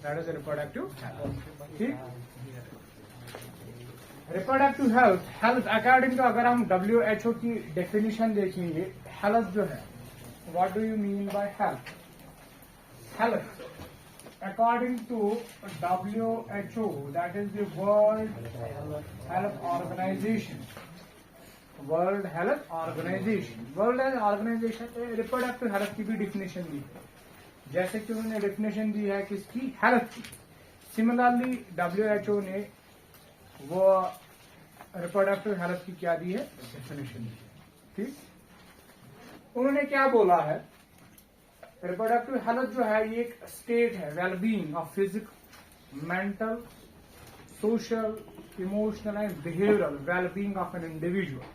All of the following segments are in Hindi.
That is reproductive health. ठीक, reproductive health, health according to अगर हम WHO की डेफिनेशन देखेंगे, हेल्थ जो है, what do you mean by health? Health according to WHO, that is the World Health Organization, World Health Organization, World Health Organization reproductive health की भी डिफिनेशन दी है, जैसे कि उन्होंने डिफिनेशन दी है किसकी? हेल्थ की। सिमिलरली WHO ने वो रिप्रोडक्टिव हेल्थ की क्या दी है? डेफिनेशन दी है। ठीक, उन्होंने क्या बोला है? रिप्रोडक्टिव हेल्थ जो है ये एक स्टेट है, wellbeing of physical, mental, social, emotional and behavioural wellbeing of an individual.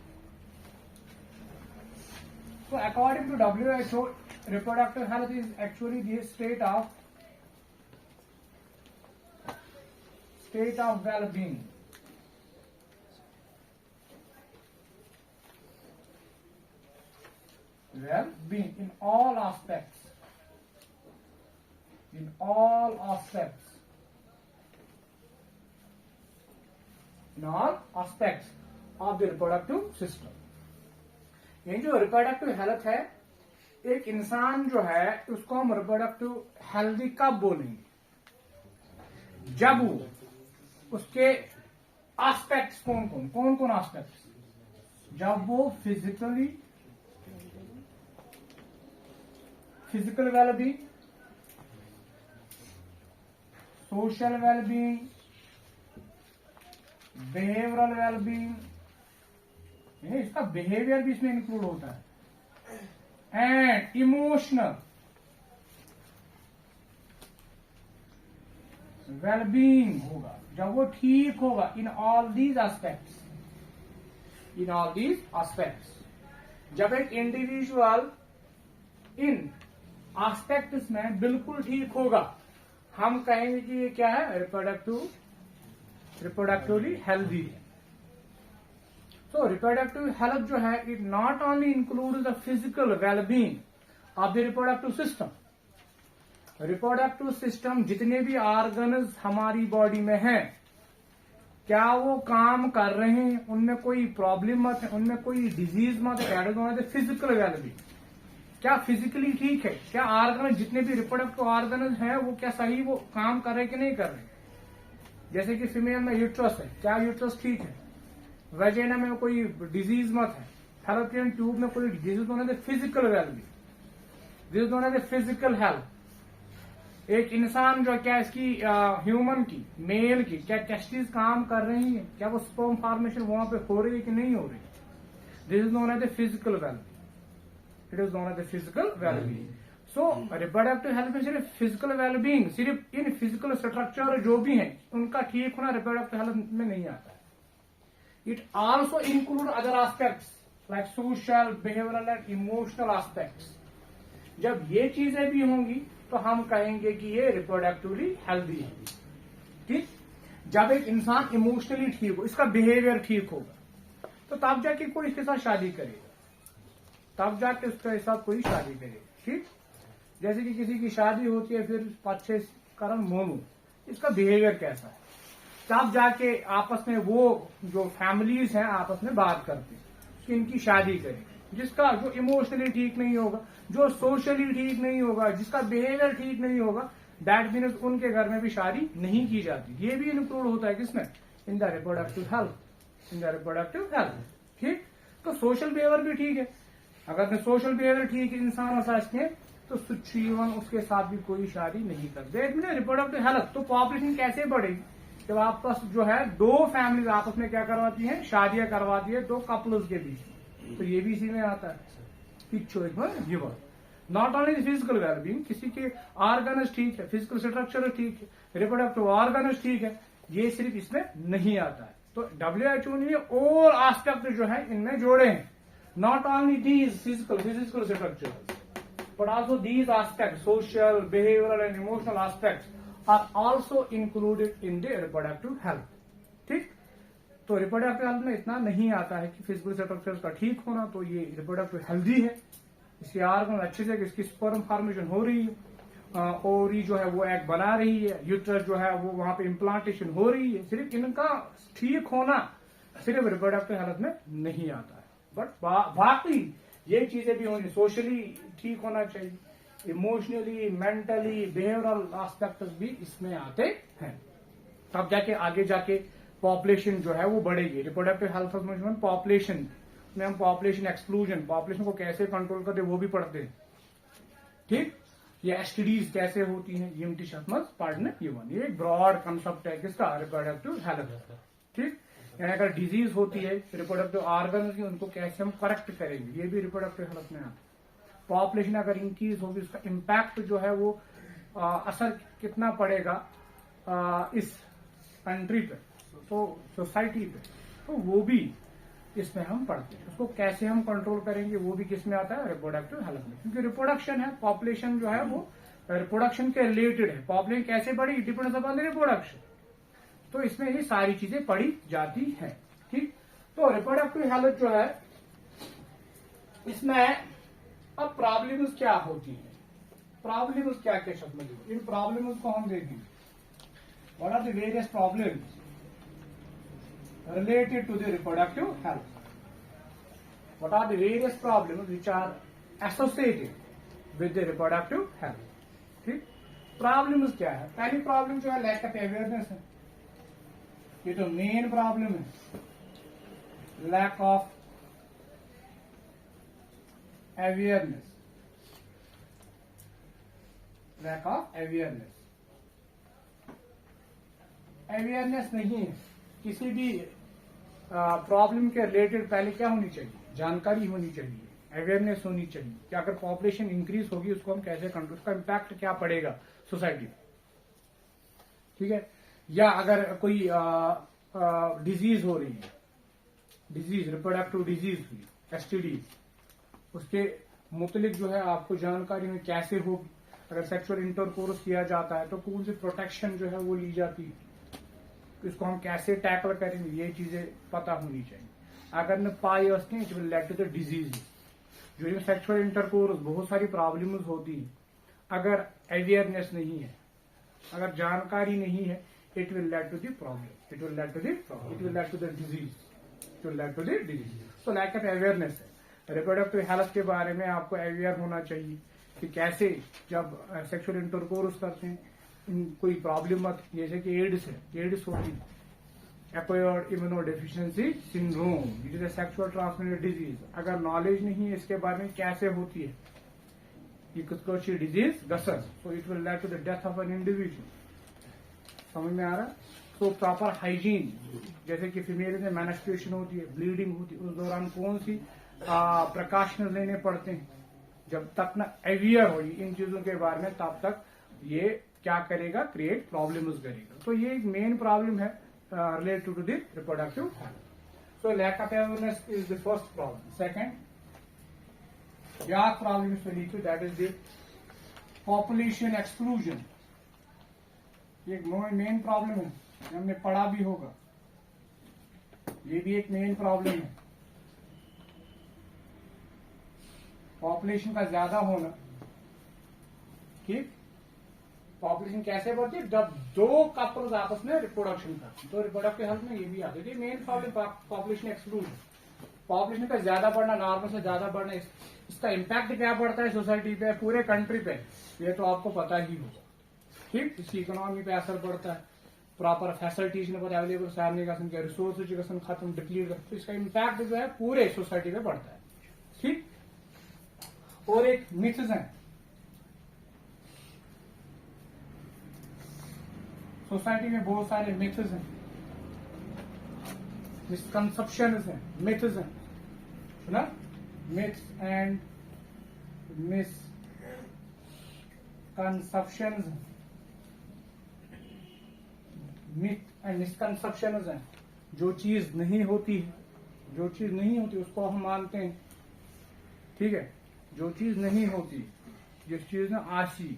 So according to WHO, reproductive health is actually the state of well-being. Well-being in all aspects. In all aspects. In all aspects of the reproductive system. ये जो रिप्रोडक्टिव हेल्थ है, एक इंसान जो है उसको हम रिप्रोडक्टिव हेल्दी कब बोलेंगे? जब उसके एस्पेक्ट्स कौन कौन एस्पेक्ट्स? जब वो physical wellbeing, social wellbeing, behavioural wellbeing, इसका बिहेवियर भी इसमें इंक्लूड होता है, एंड इमोशनल वेलबींग होगा, जब वो ठीक होगा। In all these aspects, in all these aspects, जब एक इंडिविजुअल इन एस्पेक्ट्स में बिल्कुल ठीक होगा, हम कहेंगे कि ये क्या है? रिप्रोडक्टिवली हेल्दी है। So reproductive health जो है, it not only includes the physical well-being of the reproductive system. Reproductive system जितने भी ऑर्गन्स हमारी बॉडी में हैं, क्या वो काम कर रहे हैं, उनमें कोई प्रॉब्लम मत है, उनमें कोई डिजीज मत है, फिजिकल वेलबींग, क्या फिजिकली ठीक है? क्या ऑर्गन, जितने भी रिप्रोडक्टिव ऑर्गन्स हैं वो क्या सही वो काम कर रहे कि नहीं कर रहे? जैसे कि फीमेल में यूट्रस है, क्या यूट्रस ठीक है? वेजिना में कोई डिजीज मत है, फैलोपियन ट्यूब में कोई डिजीज होने दे, फिजिकल वेलबींग, दिस होने दे फिजिकल हेल्थ। एक इंसान जो क्या इसकी ह्यूमन की, मेल की, क्या टेस्टिस काम कर रही है, क्या वो स्पर्म फॉर्मेशन वहां पे हो रही है कि नहीं हो रही? This is known as the physical wellbeing, it is known as the physical wellbeing. So reproductive health में सिर्फ फिजिकल वेलबींग, सिर्फ इन फिजिकल स्ट्रक्चर जो भी है उनका ठीक होना रिप्रोडक्टिव हेल्थ में नहीं आता है। It also includes other aspects like social, behavioral and emotional aspects. जब ये चीजें भी होंगी तो हम कहेंगे कि ये रिप्रोडक्टिवली हेल्दी है। ठीक, जब एक इंसान इमोशनली ठीक हो, इसका बिहेवियर ठीक होगा, तो तब जाके कोई इसके साथ शादी करेगा, तब जाके उसके साथ कोई शादी करेगा। ठीक, जैसे कि किसी की शादी होती है, फिर 5-6 कारण मोनू, इसका बिहेवियर कैसा है, तब जाके आपस में वो जो फैमिलीज हैं आपस में बात करते हैं कि इनकी शादी करें। जिसका जो इमोशनली ठीक नहीं होगा, जो सोशली ठीक नहीं होगा, जिसका बिहेवियर ठीक नहीं होगा, दैट मीन्स उनके घर में भी शादी नहीं की जाती। ये भी इंक्लूड होता है किसमें? In the reproductive health, in the reproductive health. ठीक, तो सोशल बिहेवियर भी ठीक है। अगर सोशल बिहेवियर ठीक है इंसान समझते तो जीवन उसके साथ भी कोई शादी नहीं करते। रिप्रोडक्टिव हेल्थ, तो पॉपुलेशन कैसे बढ़ेगी? जब आपस जो है दो फैमिलीज आपस में क्या करवाती हैं? शादियां करवाती है दो कपल्स के बीच में, तो ये भी इसी में आता है। Giver not only physical wellbeing, किसी के ऑर्गन्स ठीक है, फिजिकल स्ट्रक्चर ठीक है, रिप्रोडक्टिव ऑर्गन्स ठीक है, ये सिर्फ इसमें नहीं आता है। तो WHO ने और एस्पेक्ट जो है इनमें जोड़े हैं, not only these physical structure but also these aspect, social, behavioural and emotional aspects are also included in the reproductive health. ठीक, तो रिप्रोडक्टिव हेल्थ में इतना नहीं आता है कि फिजिकल स्ट्रक्चर का ठीक होना, तो ये रिप्रोडक्टिव हेल्दी है, इसके ऑर्गन अच्छे से, इसकी स्पर्म फॉर्मेशन हो रही है, ओवरी जो है वो एग बना रही है, यूट्रस जो है वो वहां पे इम्प्लांटेशन हो रही है। सिर्फ इनका ठीक होना सिर्फ रिप्रोडक्टिव हेल्थ में नहीं आता है, बट बाकी ये चीजें भी होनी, सोशली ठीक होना चाहिए, इमोशनली, मेंटली, बिहेवियरल एस्पेक्ट्स भी इसमें आते हैं। तब जाके आगे जाके पॉपुलेशन जो है वो बढ़ेगी। रिप्रोडक्टिव हेल्थ मैनेजमेंट पॉपुलेशन में हम पॉपुलेशन एक्सक्लूजन, पॉपुलेशन को कैसे कंट्रोल करते वो भी पढ़ते हैं, ठीक। ये एसटीडीज कैसे होती हैं, ईएमटी शब्द पढ़ने ये एक ब्रॉड कंसेप्ट है किसका, रिप्रोडक्टिव हेल्थ, ठीक। यानी अगर डिजीज होती है रिप्रोडक्टिव ऑर्गन की, उनको कैसे हम करेक्ट करेंगे, ये भी रिप्रोडक्टिव हेल्थ में आता है। पॉपुलेशन अगर इंक्रीज होगी उसका इम्पैक्ट जो है वो असर कितना पड़ेगा इस कंट्री पे, तो सोसाइटी पे, तो वो भी इसमें हम पढ़ते हैं। उसको कैसे हम कंट्रोल करेंगे वो भी किस में आता है, रिप्रोडक्टिव हेल्थ में। क्योंकि रिप्रोडक्शन है, पॉपुलेशन जो है वो रिप्रोडक्शन के रिलेटेड है। पॉपुलेशन कैसे बढ़ी, डिपेंड्स अपॉन रिप्रोडक्शन। तो इसमें ये सारी चीजें पढ़ी जाती है, ठीक। तो रिप्रोडक्टिव हेल्थ जो है इसमें अब प्रॉब्लम्स क्या होती है, प्रॉब्लम्स क्या क्या शब्द में, इन प्रॉब्लम्स को हम देखेंगे। What are the various problems related to the reproductive health? What are the various problems which are associated with the reproductive health? ठीक, प्रॉब्लम्स क्या है। पहली प्रॉब्लम जो है लैक ऑफ अवेयरनेस है, ये तो मेन प्रॉब्लम है, lack of awareness, lack of awareness. Awareness नहीं है किसी भी प्रॉब्लम के रिलेटेड, पहले क्या होनी चाहिए, जानकारी होनी चाहिए, अवेयरनेस होनी चाहिए कि अगर पॉपुलेशन इंक्रीज होगी उसको हम कैसे कंट्रोल, उसका इम्पैक्ट क्या पड़ेगा सोसाइटी पे, ठीक है। या अगर कोई डिजीज हो रही है, डिजीज रिप्रोडक्टिव डिजीज हुई, एसटीडी, उसके मुतलिक जो है आपको जानकारी में कैसे होगी। अगर सेक्सुअल इंटरकोर्स किया जाता है तो कौन सी प्रोटेक्शन जो है वो ली जाती है, इसको हम कैसे टैकल करेंगे, ये चीजें पता होनी चाहिए। अगर न पाई उसने it will lead to the disease, जो सेक्सुअल इंटरकोर्स बहुत सारी प्रॉब्लम्स होती है, अगर अवेयरनेस नहीं है, अगर जानकारी नहीं है, it will lead to the problem, it will lead to the problem, it will lead to the disease, it will lead to the disease. तो लैक ऑफ अवेयरनेस है। रिप्रोडक्टिव हेल्थ के बारे में आपको अवेयर होना चाहिए कि कैसे जब सेक्सुअल इंटरकोर्स करते हैं कोई प्रॉब्लम मत, जैसे कि एड्स है, एड्स होती है acquired immunodeficiency syndrome, it is a sexual transmitted disease. अगर नॉलेज नहीं है इसके बारे में कैसे होती है ये कुछ डिजीज गसन, so it will lead to the death of an individual. समझ में आ रहा है। तो प्रॉपर हाइजीन, जैसे कि फीमेल में मेंस्ट्रुएशन होती है, ब्लीडिंग होती है, उस दौरान कौन सी प्रिकॉशंस लेने पड़ते हैं, जब तक ना अवेयर हो इन चीजों के बारे में तब तक ये क्या करेगा, क्रिएट प्रॉब्लम्स करेगा। तो ये एक मेन प्रॉब्लम है related to the reproductive health. So lack of awareness is the first problem. Second क्या problem is lead to, that is the population exclusion. ये मेन प्रॉब्लम है, हमने पढ़ा भी होगा, ये भी एक मेन प्रॉब्लम है। पॉपुलेशन का ज्यादा होना, ठीक। पॉपुलेशन कैसे बढ़ती है, जब दो कपल्स आपस में रिप्रोडक्शन करते हैं, तो रिप्रोडक्टिव हेल्थ में ये भी आती है। Main problem population exclusion, population का ज्यादा बढ़ना, नॉर्मल से ज्यादा बढ़ना, इसका इम्पैक्ट क्या पड़ता है सोसाइटी पे, पूरे कंट्री पे, ये तो आपको पता ही होगा, ठीक। इसकी इकोनॉमी पे असर पड़ता है, प्रॉपर फैसिलिटीज अवेलेबल सामने का रिसोर्स खत्म डिप्लीट, तो इसका इम्पैक्ट जो है पूरे सोसाइटी पे पड़ता है, ठीक। और एक मिथ्स है, सोसाइटी में बहुत सारे मिथ्स हैं, मिसकंसेप्शंस हैं, मिथ्स हैं, सुना, myths and misconceptions, myth and misconceptions हैं। जो चीज नहीं होती है, जो चीज नहीं होती उसको हम मानते हैं, ठीक है। जो चीज नहीं होती, जिस चीज ने आशी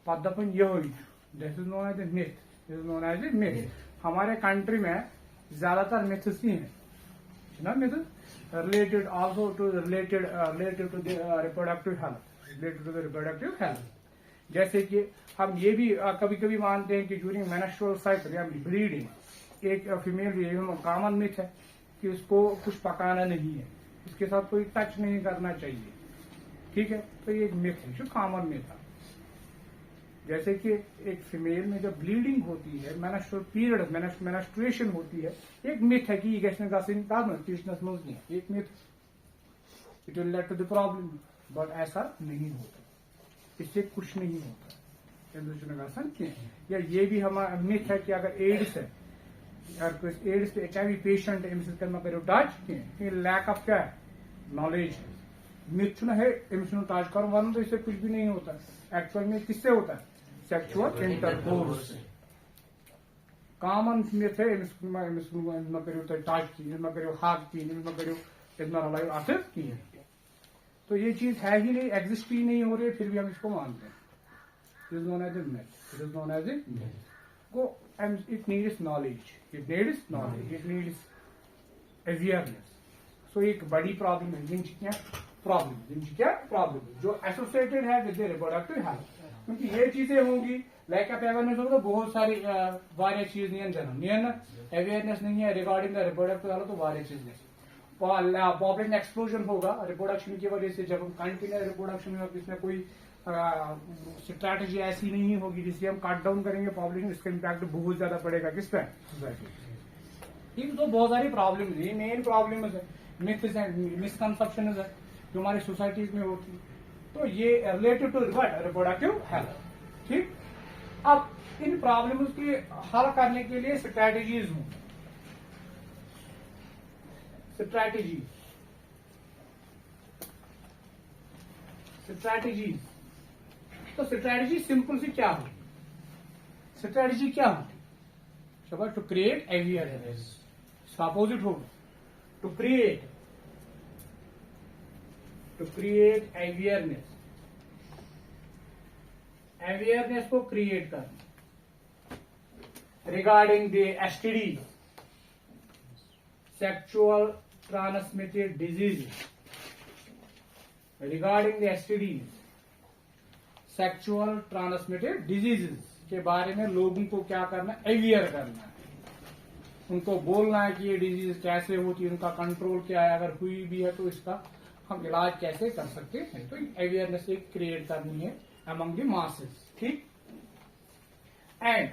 पदपन ये हुई, this is known as a myth, this is known as a myth. हमारे कंट्री में ज्यादातर मिथ्स ही हैं ना, myth related also to related to the reproductive health, related to the reproductive health. जैसे कि हम ये भी कभी कभी मानते हैं कि ड्यूरिंग मेंस्ट्रुअल साइकिल या ब्लीडिंग एक फीमेल ये कॉमन मिथ है कि उसको कुछ पकाना नहीं है, उसके साथ कोई टच नहीं करना चाहिए, ठीक है। तो ये एक मिथ है जो कॉमन मिथ है। जैसे कि एक फीमेल में जब ब्लीडिंग होती है, मेंस्ट्रुअल पीरियड मेंस्ट्रुएशन होती है, एक मिथ है कि ये एक myth, it will lead to the problem, but ऐसा नहीं होता, इससे कुछ नहीं होता। या ये भी हमारा मिथ है कि अगर एड्स है, अगर एड्स पे HIV पेशेंट करो टच, लैक ऑफ क्या है, नॉलेज है, मिथ है टच करो वन, तो इससे कुछ भी नहीं होता। एक्चुअल में किससे होता है, सेक्सुअल इंटरकोर्स से। कॉमन मिथ है करो टच की, करो हाथ की, करो रलायो अथर की, तो ये चीज है ही नहीं, एग्जिस्ट ही नहीं हो रही, फिर भी हम इसको मानते हैं। It is known as a myth. It is known as a myth. Go, and it needs knowledge. It needs knowledge. It needs awareness. So एक बड़ी प्रॉब्लम है, जिनकी क्या प्रॉब्लम जो एसोसिएटेड है विद रिप्रोडक्टिव हेल्थ, क्योंकि ये चीजें होंगी, लैक ऑफ अवेयरनेस होगा, बहुत सारी वारिया चीज नहीं है, अवेयरनेस नहीं है रिगार्डिंग द रिप्रोडक्टिव हेल्थ, तो वारिया चीज नहीं। पॉपुलेशन एक्सप्लोजन होगा रिप्रोडक्शन की वजह से, जब हम कंटिन्यू रिप्रोडक्शन में इसमें कोई स्ट्रैटेजी ऐसी नहीं होगी जिससे हम कट डाउन करेंगे पॉपुलेशन, इसका इम्पैक्ट बहुत ज्यादा पड़ेगा किस पे, सोसाइटी। तो बहुत सारी प्रॉब्लम है, मेन प्रॉब्लम है, मिथ्स है, मिसकंसेप्शन है जो हमारी सोसाइटीज में होती है, तो ये रिलेटेड टू रिप्रोडक्टिव हेल्थ, ठीक। अब इन प्रॉब्लम्स के हल करने के लिए स्ट्रैटेजीज हों, स्ट्रैटेजीज तो स्ट्रैटेजी सिंपल सी क्या होती, स्ट्रैटेजी क्या होती, टू क्रिएट अवेयरनेस, इसका अपोजिट होगा टू क्रिएट अवेयरनेस को क्रिएट करना regarding the STD, sexual transmitted diseases, regarding the STDs, sexual transmitted diseases के बारे में लोगों को क्या करना है, अवेयर करना है, उनको बोलना है कि ये डिजीज कैसे होती है, उनका कंट्रोल क्या है, अगर हुई भी है तो इसका हम इलाज कैसे कर सकते हैं, तो अवेयरनेस एक क्रिएट करनी है अमंग द मासेस, ठीक। एंड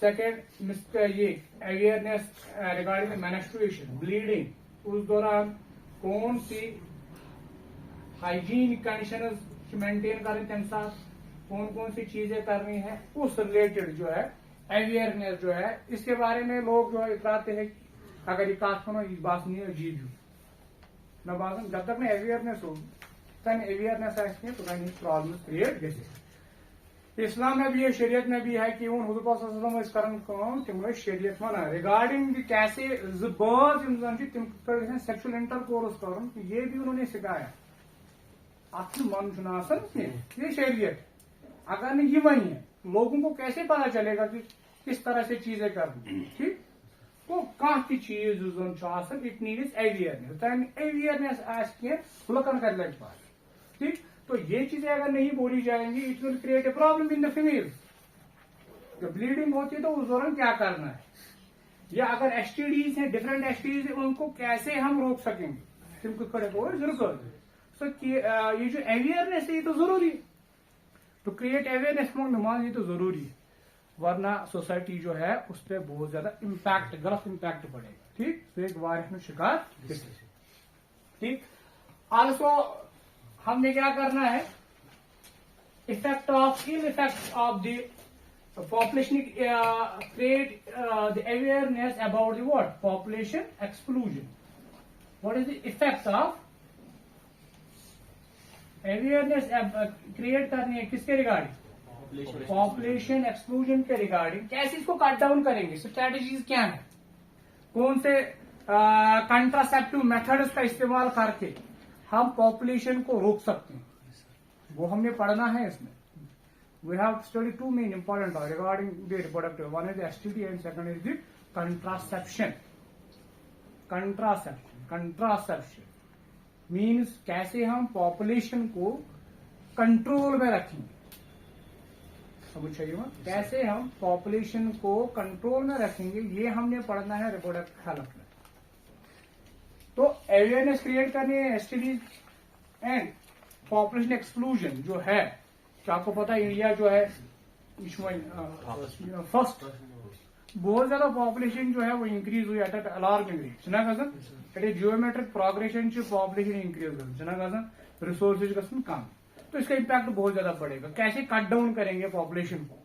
सेकेंड ये अवेयरनेस रिगार्डिंग मेंस्ट्रुएशन, ब्लीडिंग, उस दौरान कौन सी हाइजीन कंडीशन मेंटेन करें, तम साथ कौन कौन सी चीजें करनी है, उस रिलेटेड जो है अवेयरनेस जो है, इसके बारे में लोग जो है इतराते हैं कि अगर ये कास्ट होना इस बात नहीं अजीब हूँ न बात, जब तक अवेयरनेस हो तन अवेयरनेस आए तो प्रॉब्लम क्रिएट गई। इस्लाम में भी है, शरीयत में भी है कि हुजूर तम शरीयत वन रिगार्डिंग कैसे बर्थ तम सेक्सुअल इंटरकोर्स कर, ये भी उन्होंने सिखाया। अत मन ये शरीयत, अगर नहीं ये वही है, लोगों को कैसे पता चलेगा कि किस तरह से चीजें करनी, ठीक। तो कह चीज इट नीड्स अवेयरनेस, अवेयरनेस लुकन कर लग पास, ठीक। तो ये चीजें अगर नहीं बोली जाएंगी, it will create a problem in the female. जब ब्लीडिंग होती है तो उस दौरान क्या करना है, या अगर STDs हैं, डिफरेंट STDs हैं, उनको कैसे हम रोक सकेंगे, तुमको खड़े को जरूर कर दे। ये जो अवेयरनेस है ये तो जरूरी है, टू क्रिएट अवेयरनेस नमाज, ये तो जरूरी है, वरना सोसाइटी जो है उस पर बहुत ज्यादा इम्पैक्ट, गलत इम्पैक्ट पड़ेगा, ठीक। तो एक वारिस में शिकार, ठीक। आल्सो हमने क्या करना है, effect of the population create the awareness about the what, population exclusion. What is the effect of awareness create करनी है किसके रिगार्डिंग, पॉपुलेशन एक्सक्लूजन के रिगार्डिंग। कैसे इसको कट डाउन करेंगे, स्ट्रैटेजीज क्या है, कौन से कंट्रासेप्टिव मेथड्स का इस्तेमाल करके हम पॉपुलेशन को रोक सकते हैं, वो हमने पढ़ना है इसमें। We have studied two main important regarding the reproductive. One is the STD and second is the contraception. Contraception means कैसे हम पॉपुलेशन को कंट्रोल में रखेंगे, कैसे हम पॉपुलेशन को कंट्रोल में रखेंगे, ये हमने पढ़ना है रिप्रोडक्टिव हेल्थ में। तो अवेयरनेस क्रिएट करनी है एसटीडीज एंड पॉपुलेशन एक्सक्लूजन जो है, तो आपको पता है इंडिया जो है फर्स्ट बहुत ज्यादा पॉपुलेशन जो है वो इंक्रीज हुई एट अलार्मिंग रेट छना गजन it geometric progression population increase छना गजन रिसोर्सेज गसन कम, तो इसका इम्पैक्ट बहुत ज्यादा पड़ेगा। कैसे कट डाउन करेंगे पॉपुलेशन को,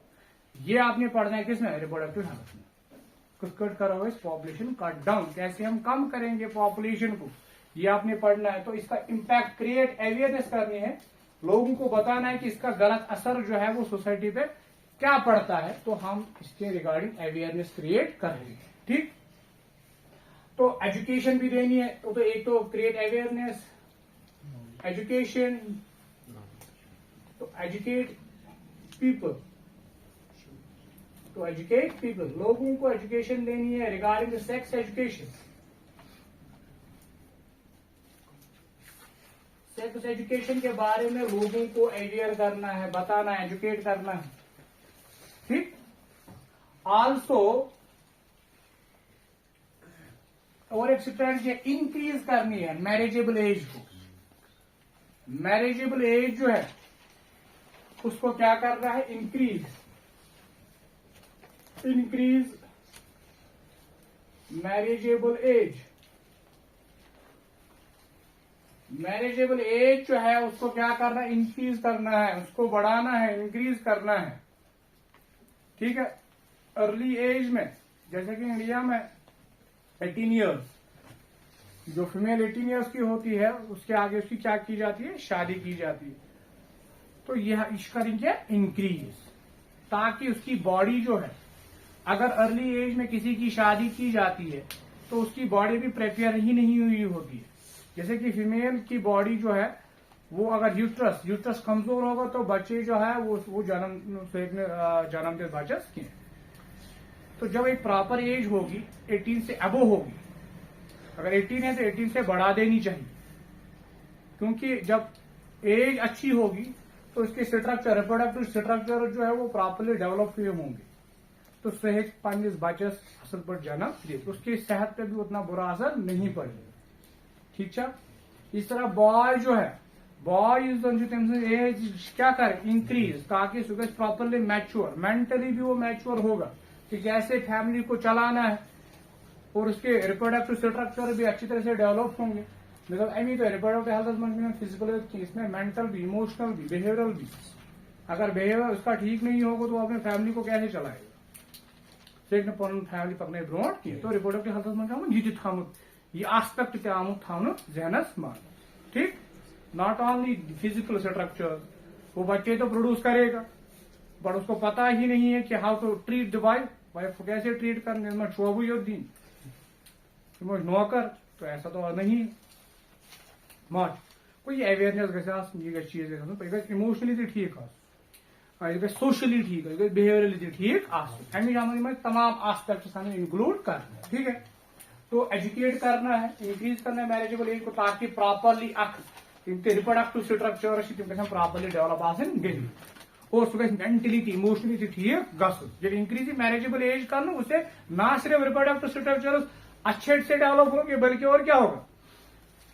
ये आपने पढ़ना है किसमें, रिप्रोडक्टिव हेल्थ में। कुछ कट करो इस पॉपुलेशन कट डाउन, कैसे हम कम करेंगे पॉपुलेशन को, ये आपने पढ़ना है। तो इसका इम्पैक्ट क्रिएट अवेयरनेस करनी है, लोगों को बताना है कि इसका गलत असर जो है वो सोसाइटी पे क्या पड़ता है, तो हम इसके रिगार्डिंग अवेयरनेस क्रिएट करेंगे। ठीक, तो एजुकेशन भी देनी है, तो एक तो क्रिएट अवेयरनेस एजुकेशन, तो एजुकेट पीपल, तो एजुकेट पीपल, लोगों को एजुकेशन देनी है regarding the sex education. Sex education के बारे में लोगों को अवेयर करना है, बताना है, एजुकेट करना है। ठीक, आल्सो और एक स्ट्रेटजी इंक्रीज करनी है मैरिजेबल एज को। मैरिजेबल एज जो है उसको क्या करना है, increase marriageable age. Marriageable age जो है उसको क्या करना है, इंक्रीज करना है, उसको बढ़ाना है, इंक्रीज करना है। ठीक है, अर्ली एज में जैसे कि इंडिया में 18 इयर्स, जो फीमेल 18 इयर्स की होती है उसके आगे उसकी क्या की जाती है, शादी की जाती है। तो यह करेंगे इंक्रीज, ताकि उसकी बॉडी जो है, अगर अर्ली एज में किसी की शादी की जाती है तो उसकी बॉडी भी प्रिपेयर ही नहीं हुई होती है। जैसे कि फीमेल की बॉडी जो है वो अगर यूट्रस कमजोर होगा तो बच्चे जो है वो जन्म के बचत के। तो जब एक प्रॉपर एज होगी 18 से अबो होगी, अगर 18 है तो 18 से बढ़ा देनी चाहिए, क्योंकि जब एज अच्छी होगी तो इसके स्ट्रक्चर, रिप्रोडक्टिव स्ट्रक्चर जो है वो प्रॉपरली डेवलप हुए होंगे, तो सेहत पन्निस बचस असल पर जन्म दे, उसकी सेहत पे भी उतना बुरा असर नहीं पड़ेगा। ठीक है, इस तरह बॉय जो है, बॉय एज क्या करे, इंक्रीज, ताकि सुबह प्रॉपरली मैच्योर, मेंटली भी वो मैच्योर होगा कि कैसे फैमिली को चलाना है, और उसके रिप्रोडक्टिव स्ट्रक्चर भी अच्छी तरह से डेवलप होंगे। मतलब एमी तो रिप्रोडक्टिव हेल्थ में फिजिकल, इसमें मेंटल भी, इमोशनल भी, बिहेवियरल भी। अगर बिहेवियर उसका ठीक नहीं होगा तो अपने फैमिली को कैसे चलाएगा, फैमिली पकने ब्रोट की। तो रिप्रोडक्टिव हेल्थ में ये थमुत, ये आस्पेक्ट क्या आमुत थवन जहनस मान। ठीक, नॉट ओनली फिजिकल स्ट्रक्चर, वो बच्चे तो प्रोड्यूस करेगा बट उसको पता ही नहीं है कि how to treat the wife को कैसे ट्रीट करने, शोबू योद्दीन नौकर, तो ऐसा तो नहीं मत कोई अवेयरनेस गई चीज इमोशनली ठीक सोशली ठीक है, बिहेवियरली ठीक अमे तमाम आस्पेक्ट इंक्लूड करना। ठीक है, तो एजुकेट करना है, इंक्रीज करना है मैरिजेबल एज को, ताकि properly reproductive structure properly develop आसन गई, और सह मेंटली इमोशनली ठीक जब इंक्रीज मैरिजेबल एज कर उसे ना सिर्फ रिप्रोडक्टिव स्ट्रक्चर अच्छे से डेवलप होंगे बल्कि और क्या होगा,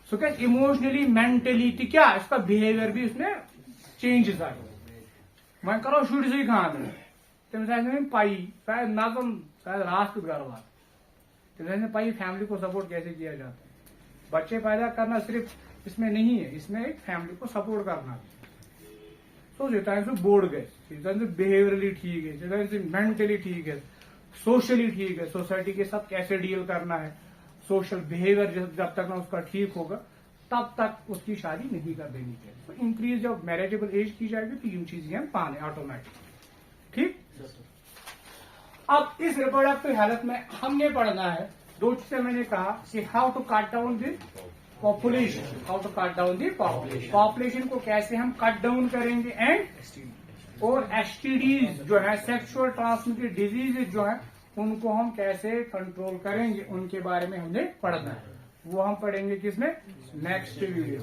सो क्या इमोशनली मेंटली क्या इसका बिहेवियर भी उसमें चेंजेस आए। वह करो शुर से खान तमिस पाई शायद नजम शायद रास्त गरवार, तमिस पाई फैमिली को सपोर्ट कैसे किया जाता है। बच्चे पैदा करना सिर्फ इसमें नहीं है, इसमें एक फैमिली को सपोर्ट करना है। तो जितना से बोर्ड गए, जितना से बिहेवियरली ठीक है, जितना से मेंटली ठीक है, सोशली ठीक है, सोसाइटी के साथ कैसे डील करना है, सोशल बिहेवियर जब तक ना उसका ठीक होगा तब तक उसकी शादी नहीं कर देनी चाहिए। तो इंक्रीज जब मैरिजेबल एज की जाएगी तो इन चीजें हम पाने ऑटोमेटिक। ठीक, अब इस रिप्रोडक्टिव हेल्थ में हमने पढ़ना है दो चीजें। मैंने कहा कि how to cut down the population, how to cut down the population को कैसे हम कट डाउन करेंगे, एंड और एसटीडीज जो है सेक्सुअल ट्रांसमिटेड डिजीज जो है उनको हम कैसे कंट्रोल करेंगे, उनके बारे में हमने पढ़ना है। वो हम पढ़ेंगे किसमें, नेक्स्ट वीडियो।